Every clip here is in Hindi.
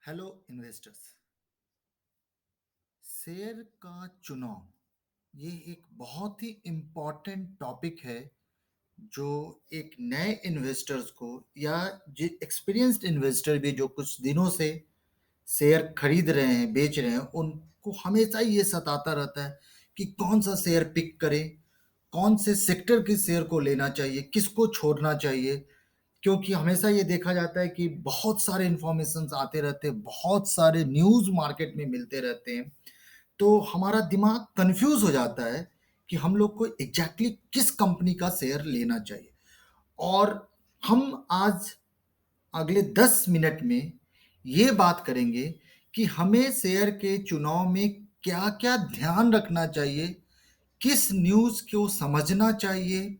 Hello investors. शेयर का चुनाव ये एक बहुत ही इम्पॉर्टेंट टॉपिक है जो एक नए इन्वेस्टर्स को या जो एक्सपीरियंस्ड इन्वेस्टर भी जो कुछ दिनों से शेयर खरीद रहे हैं बेच रहे हैं उनको हमेशा ये सताता रहता है कि कौन सा शेयर पिक करें, कौन से सेक्टर के शेयर को लेना चाहिए, किसको छोड़ना चाहिए। क्योंकि हमेशा ये देखा जाता है कि बहुत सारे इंफॉर्मेशन आते रहते हैं, बहुत सारे न्यूज़ मार्केट में मिलते रहते हैं। तो हमारा दिमाग कंफ्यूज हो जाता है कि हम लोग को एग्जैक्टली किस कंपनी का शेयर लेना चाहिए। और हम आज अगले 10 मिनट में ये बात करेंगे कि हमें शेयर के चुनाव में क्या क्या ध्यान रखना चाहिए, किस न्यूज़ को समझना चाहिए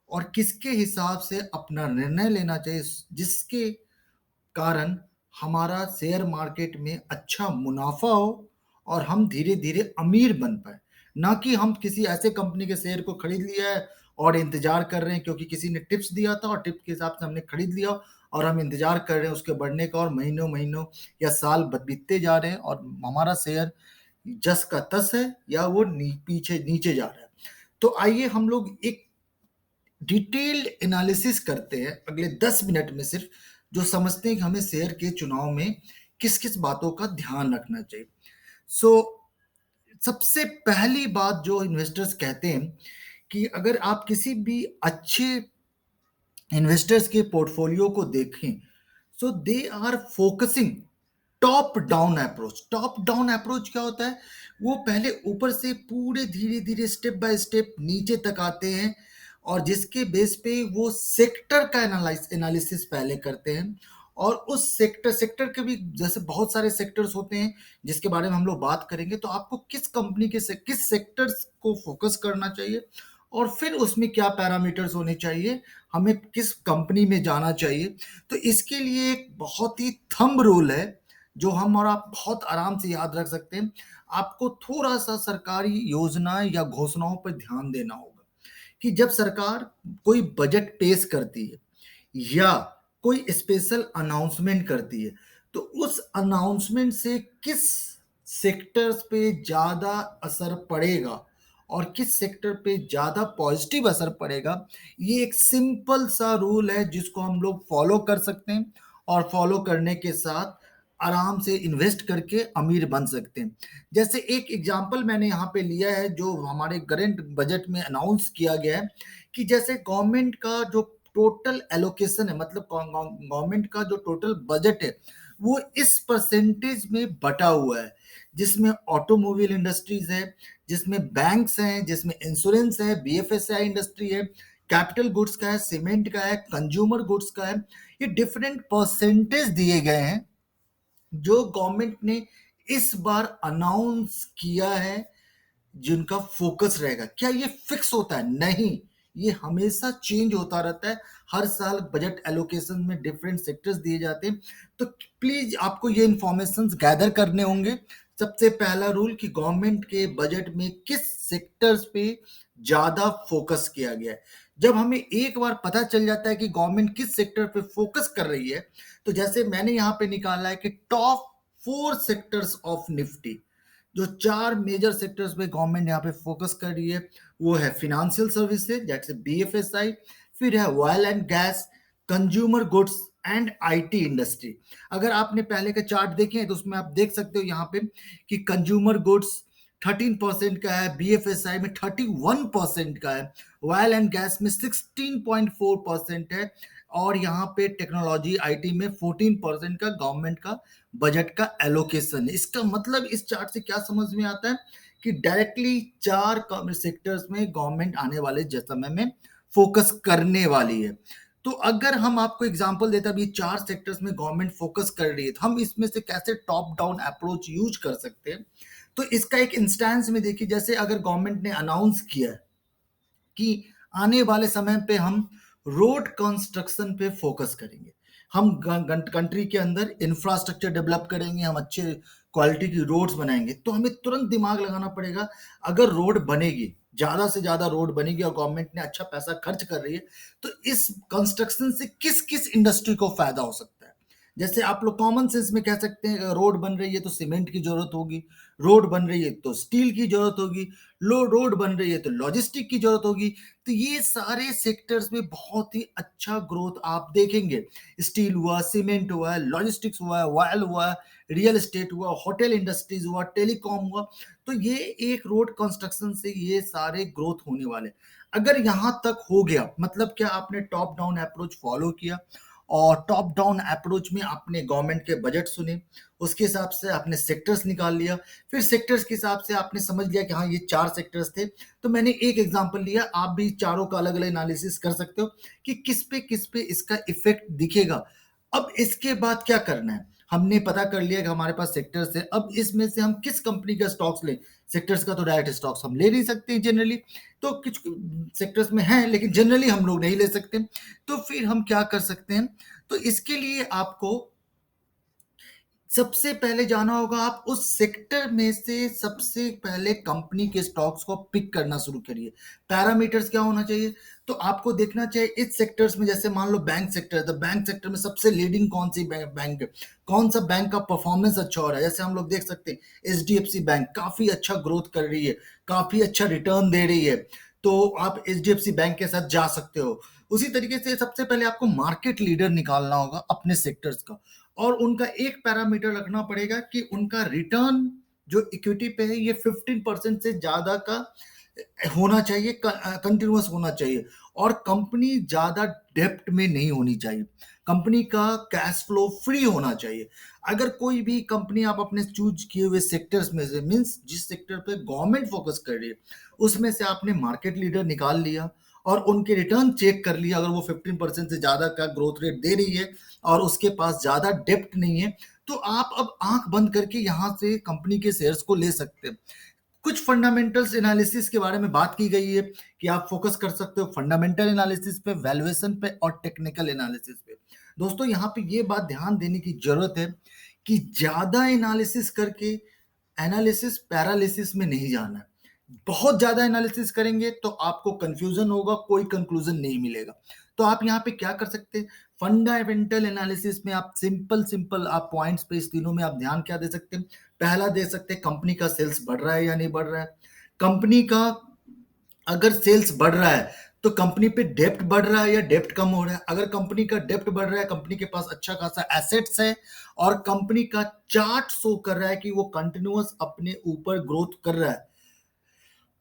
और किसके हिसाब से अपना निर्णय लेना चाहिए जिसके कारण हमारा शेयर मार्केट में अच्छा मुनाफा हो और हम धीरे धीरे अमीर बन पाए। ना कि हम किसी ऐसे कंपनी के शेयर को खरीद लिया है और इंतजार कर रहे हैं क्योंकि किसी ने टिप्स दिया था और टिप के हिसाब से हमने खरीद लिया और हम इंतजार कर रहे हैं उसके बढ़ने का और महीनों महीनों या साल बीतते जा रहे हैं और हमारा शेयर जस का तस है या वो पीछे नीचे जा रहा है। तो आइए हम लोग एक डिटेल्ड एनालिसिस करते हैं अगले 10 मिनट में, सिर्फ जो समझते हैं कि हमें शेयर के चुनाव में किस किस बातों का ध्यान रखना चाहिए। सो सबसे पहली बात जो इन्वेस्टर्स कहते हैं कि अगर आप किसी भी अच्छे इन्वेस्टर्स के पोर्टफोलियो को देखें, so they are focusing top down approach. Top down approach क्या होता है? वो पहले ऊपर से पूरे धीरे धीरे स्टेप बाय स्टेप नीचे तक आते हैं और जिसके बेस पे वो सेक्टर का एनालिसिस पहले करते हैं। और उस सेक्टर सेक्टर के भी जैसे बहुत सारे सेक्टर्स होते हैं जिसके बारे में हम लोग बात करेंगे, तो आपको किस कंपनी के किस सेक्टर्स को फोकस करना चाहिए और फिर उसमें क्या पैरामीटर्स होने चाहिए, हमें किस कंपनी में जाना चाहिए। तो इसके लिए एक बहुत ही थंब रूल है जो हम और आप बहुत आराम से याद रख सकते हैं। आपको थोड़ा सा सरकारी योजना या घोषणाओं पर ध्यान देना होगा कि जब सरकार कोई बजट पेश करती है या कोई स्पेशल अनाउंसमेंट करती है, तो उस अनाउंसमेंट से किस सेक्टर्स पे ज़्यादा असर पड़ेगा और किस सेक्टर पे ज़्यादा पॉजिटिव असर पड़ेगा, ये एक सिंपल सा रूल है जिसको हम लोग फॉलो कर सकते हैं और फॉलो करने के साथ आराम से इन्वेस्ट करके अमीर बन सकते हैं। जैसे एक एग्जांपल मैंने यहाँ पे लिया है जो हमारे करंट बजट में अनाउंस किया गया है कि जैसे गवर्नमेंट का जो टोटल एलोकेशन है, मतलब गवर्नमेंट का जो टोटल बजट है वो इस परसेंटेज में बटा हुआ है, जिसमें ऑटोमोबाइल इंडस्ट्रीज है, जिसमें बैंक्स हैं, जिसमें इंश्योरेंस है, बीएफएसआई इंडस्ट्री है, कैपिटल गुड्स का है, सीमेंट का है, कंज्यूमर गुड्स का है। ये डिफरेंट परसेंटेज दिए गए हैं जो गवर्नमेंट ने इस बार अनाउंस किया है जिनका फोकस रहेगा। क्या ये फिक्स होता है? नहीं, ये हमेशा चेंज होता रहता है। हर साल बजट एलोकेशन में डिफरेंट सेक्टर्स दिए जाते हैं। तो प्लीज आपको ये इंफॉर्मेशन गैदर करने होंगे। सबसे पहला रूल कि गवर्नमेंट के बजट में किस सेक्टर्स पे ज्यादा फोकस किया गया है। जब हमें एक बार पता चल जाता है कि गवर्नमेंट किस सेक्टर पे फोकस कर रही है, तो जैसे मैंने यहाँ पे निकाला है कि टॉप 4 सेक्टर्स ऑफ निफ्टी, जो 4 मेजर सेक्टर्स पे गवर्नमेंट यहाँ पे फोकस कर रही है, वो है फिनेंशियल सर्विसेज जैसे बीएफएसआई, फिर है oil and gas, consumer goods and IT industry. अगर आपने पहले के चार्ट देखे हैं तो उसमें आप देख सकते हो यहाँ पे कि कंज्यूमर गुड्स 13% का है, बीएफएसआई में 31% का है, ऑयल एंड गैस में 16.4% है और यहाँ पे टेक्नोलॉजी आईटी में 14% का गवर्नमेंट का बजट का एलोकेशन है। इसका मतलब इस चार्ट से क्या समझ में आता है कि डायरेक्टली 4 सेक्टर्स में गवर्नमेंट आने वाले समय में फोकस करने वाली है। तो अगर हम आपको एग्जांपल देते हैं अभी 4 सेक्टर्स में गवर्नमेंट फोकस कर रही है तो हम इसमें से कैसे टॉप डाउन अप्रोच यूज कर सकते हैं। तो इसका एक इंस्टेंस में देखिए, जैसे अगर गवर्नमेंट ने अनाउंस किया कि आने वाले समय पे हम रोड कंस्ट्रक्शन पे फोकस करेंगे, हम कंट्री के अंदर इंफ्रास्ट्रक्चर डेवलप करेंगे, हम अच्छे क्वालिटी की रोड्स बनाएंगे, तो हमें तुरंत दिमाग लगाना पड़ेगा अगर रोड बनेगी, ज्यादा से ज्यादा रोड बनेगी और गवर्नमेंट ने अच्छा पैसा खर्च कर रही है, तो इस कंस्ट्रक्शन से किस किस इंडस्ट्री को फायदा हो सकता है। जैसे आप लोग कॉमन सेंस में कह सकते हैं रोड बन रही है तो सीमेंट की जरूरत होगी, रोड बन रही है तो स्टील की जरूरत होगी, लो रोड बन रही है तो लॉजिस्टिक की जरूरत होगी। तो ये सारे सेक्टर्स में बहुत ही अच्छा ग्रोथ आप देखेंगे। स्टील हुआ, सीमेंट हुआ, लॉजिस्टिक्स हुआ, ऑयल हुआ, रियल एस्टेट हुआ, होटल इंडस्ट्रीज हुआ, टेलीकॉम हुआ। तो ये एक रोड कंस्ट्रक्शन से ये सारे ग्रोथ होने वाले। अगर यहां तक हो गया मतलब क्या, आपने टॉप डाउन अप्रोच फॉलो किया और टॉप डाउन अप्रोच में आपने गवर्नमेंट के बजट सुने, उसके हिसाब से आपने सेक्टर्स निकाल लिया, फिर सेक्टर्स के हिसाब से आपने समझ लिया कि हाँ ये 4 सेक्टर्स थे। तो मैंने एक एग्जांपल लिया, आप भी चारों का अलग अलग एनालिसिस कर सकते हो कि किस पे इसका इफेक्ट दिखेगा। अब इसके बाद क्या करना है, हमने पता कर लिया कि हमारे पास सेक्टर्स है, अब इसमें से हम किस कंपनी का स्टॉक्स लें। सेक्टर्स का तो डायरेक्ट स्टॉक्स हम ले नहीं सकते जनरली, तो कुछ सेक्टर्स में है लेकिन जनरली हम लोग नहीं ले सकते। तो फिर हम क्या कर सकते हैं, तो इसके लिए आपको सबसे पहले जाना होगा, आप उस सेक्टर में से सबसे पहले कंपनी के स्टॉक्स को पिक करना शुरू करिए। पैरामीटर्स क्या होना चाहिए, तो आपको देखना चाहिए इस सेक्टर्स में, जैसे मान लो बैंक सेक्टर है तो बैंक सेक्टर में सबसे लीडिंग कौन सी बैंक है, कौन सा बैंक का परफॉर्मेंस अच्छा हो रहा है। जैसे हम लोग देख सकते हैं एचडीएफसी बैंक काफी अच्छा ग्रोथ कर रही है, काफी अच्छा रिटर्न दे रही है, तो आप एचडीएफसी बैंक के साथ जा सकते हो। उसी तरीके से सबसे पहले आपको मार्केट लीडर निकालना होगा अपने सेक्टर्स का, और उनका एक पैरामीटर रखना पड़ेगा कि उनका रिटर्न जो इक्विटी पे है ये 15% से ज्यादा का होना चाहिए, कंटिन्यूअस होना चाहिए, और कंपनी ज्यादा डेप्ट में नहीं होनी चाहिए, कंपनी का कैश फ्लो फ्री होना चाहिए। अगर कोई भी कंपनी आप अपने चूज किए हुए सेक्टर्स में से, मींस जिस सेक्टर पे गवर्नमेंट फोकस कर रही है उसमें से आपने मार्केट लीडर निकाल लिया और उनके रिटर्न चेक कर लिया, अगर वो 15% से ज्यादा का ग्रोथ रेट दे रही है और उसके पास ज्यादा डेप्ट नहीं है, तो आप अब आंख बंद करके यहां से कंपनी के शेयर्स को ले सकते हैं। कुछ फंडामेंटल्स एनालिसिस के बारे में बात की गई है कि आप फोकस कर सकते हो फंडामेंटल एनालिसिस पे, वैल्यूएशन पे और टेक्निकल एनालिसिस पे। दोस्तों यहाँ पे ये बात ध्यान देने की जरूरत है कि ज्यादा एनालिसिस करके एनालिसिस पैरालिसिस में नहीं जाना है। बहुत ज्यादा एनालिसिस करेंगे तो आपको कंफ्यूजन होगा, कोई कंक्लूजन नहीं मिलेगा। तो आप यहाँ पे क्या कर सकते हैं, फंडामेंटल एनालिसिस में आप सिंपल सिंपल आप पॉइंट्स पे इस तीनों में आप ध्यान क्या दे सकते हैं। पहला दे सकते हैं कंपनी का सेल्स बढ़ रहा है या नहीं बढ़ रहा है। कंपनी का अगर सेल्स बढ़ रहा है तो कंपनी पे डेप्ट बढ़ रहा है या डेप्ट कम हो रहा है। अगर कंपनी का डेप्ट बढ़ रहा है, कंपनी के पास अच्छा खासा एसेट्स है और कंपनी का चार्ट शो कर रहा है कि वो कंटिन्यूअस अपने ऊपर ग्रोथ कर रहा है।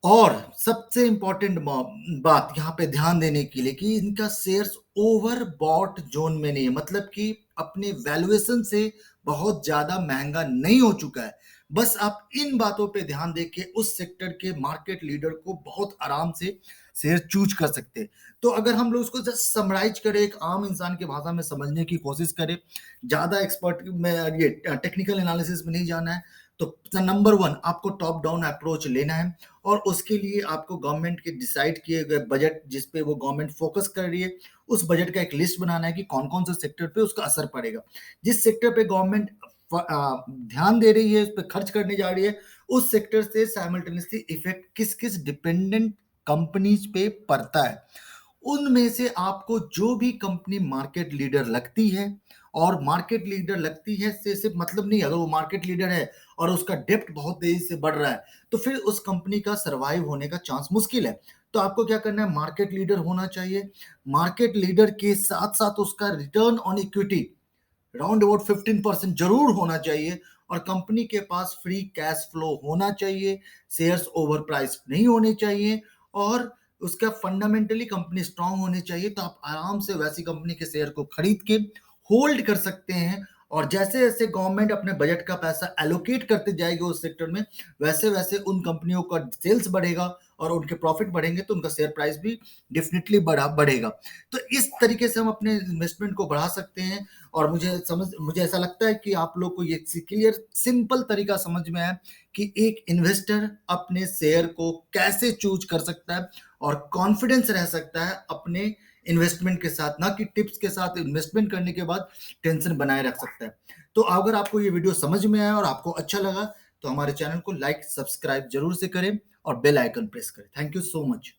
और सबसे इंपॉर्टेंट बात यहाँ पे ध्यान देने के लिए कि इनका शेयर्स ओवर बॉट जोन में नहीं है, मतलब कि अपने वैल्यूएशन से बहुत ज्यादा महंगा नहीं हो चुका है। बस आप इन बातों पे ध्यान देके उस सेक्टर के मार्केट लीडर को बहुत आराम से शेयर चूज कर सकते हैं। तो अगर हम लोग उसको जस्ट समराइज करें, एक आम इंसान की भाषा में समझने की कोशिश करें, ज्यादा एक्सपर्ट में ये टेक्निकल एनालिसिस में नहीं जाना है, तो नंबर वन आपको टॉप डाउन अप्रोच लेना है और उसके लिए आपको गवर्नमेंट के डिसाइड किए गए बजट जिस पे वो गवर्नमेंट फोकस कर रही है, उस बजट का एक लिस्ट बनाना है कि कौन कौन से सेक्टर पे उसका असर पड़ेगा। जिस सेक्टर पे गवर्नमेंट ध्यान दे रही है, उस पर खर्च करने जा रही है, उस सेक्टर से साइमल्टेनियसली इफेक्ट किस किस डिपेंडेंट कंपनीज पे पड़ता है। उनमें से आपको जो भी कंपनी मार्केट लीडर लगती है, और मार्केट लीडर लगती है से सिर्फ मतलब नहीं, अगर वो मार्केट लीडर है और उसका डेप्ट बहुत तेजी से बढ़ रहा है तो फिर उस कंपनी का सरवाइव होने का चांस मुश्किल है। तो आपको क्या करना है, मार्केट लीडर होना चाहिए, मार्केट लीडर के साथ साथ उसका return on equity round about 15% जरूर होना चाहिए, और कंपनी के पास फ्री कैश फ्लो होना चाहिए, शेयर्स ओवर प्राइस नहीं होने चाहिए, और उसका फंडामेंटली कंपनी स्ट्रांग होनी चाहिए। तो आप आराम से वैसी कंपनी के शेयर को खरीद के होल्ड कर सकते हैं, और जैसे जैसे गवर्नमेंट अपने बजट का पैसा एलोकेट करते जाएगी उस सेक्टर में, वैसे वैसे उन कंपनियों का सेल्स बढ़ेगा और उनके प्रॉफिट बढ़ेंगे तो उनका शेयर प्राइस भी डेफिनेटली बढ़ेगा। तो इस तरीके से हम अपने इन्वेस्टमेंट को बढ़ा सकते हैं। और मुझे ऐसा लगता है कि आप लोग को ये क्लियर सिंपल तरीका समझ में आया कि एक इन्वेस्टर अपने शेयर को कैसे चूज कर सकता है और कॉन्फिडेंस रह सकता है अपने इन्वेस्टमेंट के साथ, ना कि टिप्स के साथ इन्वेस्टमेंट करने के बाद टेंशन बनाए रख सकता है। तो अगर आपको ये वीडियो समझ में आया और आपको अच्छा लगा तो हमारे चैनल को लाइक सब्सक्राइब जरूर से करें और बेल आइकन प्रेस करें। Thank you so much.